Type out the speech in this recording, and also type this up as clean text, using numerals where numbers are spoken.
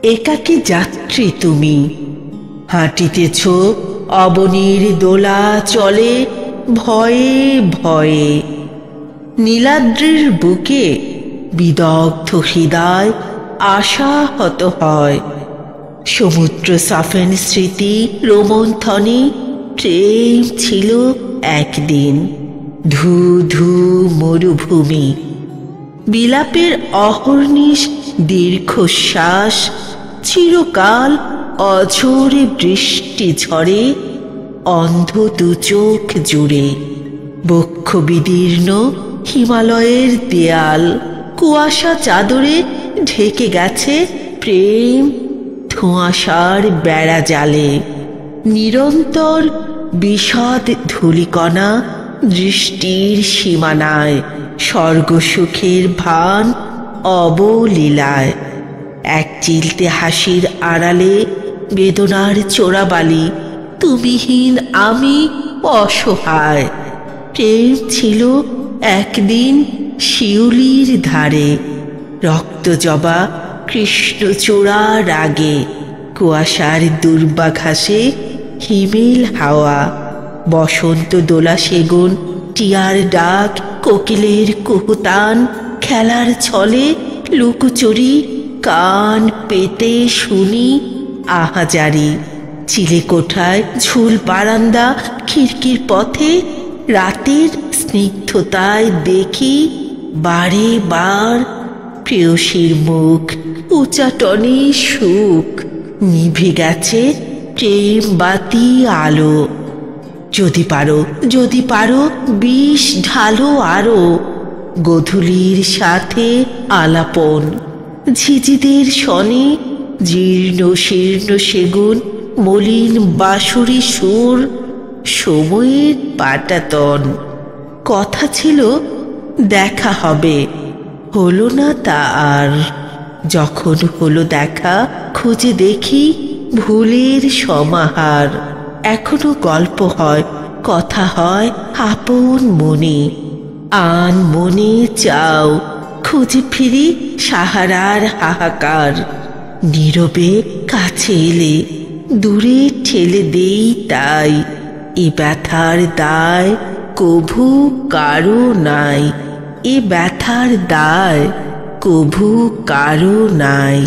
একাকী যাত্রী তুমি, হাঁটিতেছ অবনীর দোলা চলে ভয়ে ভয়ে। নীলাদ্রির বুকে বিদগ্ধ হৃদয় আশাহত হয়। সমুদ্র সাফেন স্মৃতি রোমন্থনে প্রেম ছিল একদিন ধু ধু মরুভূমি। বিলাপের অহর্নিশ দীর্ঘশ্বাস চিরকাল অঝোরে বৃষ্টি ঝরে অন্ধ দু চোখ জুড়ে। বক্ষ বিদীর্ণ হিমালয়ের দেয়াল কুয়াশা চাদরে ঢেকে গেছে প্রেম ধোঁয়াশার বেড়া জালে। নিরন্তর বিষাদ ধূলিকণা দৃষ্টির সীমানায়, স্বর্গসুখের ভান অবলীলায়। এক চিলতে হাসির আড়ালে বেদনার চোরাবালি, তুমিহীন আমি অসহায়। প্রেম ছিল একদিন শিউলির ধারে, রক্তজবা কৃষ্ণচূড়া রাগে। কুয়াশার দুর্বাঘাসে হিমেল হাওয়া, বসন্ত দোলা সেগুন টিয়ার ডাক, কোকিলের কুহুতান, খেলার ছলে লুকোচুরি কান পেতে শুনি আহাজারি। চিলে কোঠায় ঝুল বারান্দা খিড়কির পথে রাতের স্নিগ্ধতায় দেখি বারে বার প্রেয়সীর মুখ, উচাটনে সুখ। নিভে গেছে প্রেম বাতি আলো। যদি পারো বিষ ঢালো আরো, গোধূলির সাথে আলাপন। ঝিঝিদের শনে জীর্ণ শীর্ণ সেগুন মলিন বাঁশুরি সুর, সময়ের পাটাতন। কথা ছিল দেখা হবে, হলো না তা আর। যখন হলো দেখা খুঁজে দেখি ভুলের সমাহার। এখনো গল্প হয়, কথা হয় আপন মনে। আন মনে চাও খুঁজে ফিরি সাহারার হাহাকার। নীরবে কাছে এলে দূরে ঠেলে দেই তাই। এ ব্যথার দায় কভু কারো নাই, এ ব্যথার দায় কভু কারো নাই।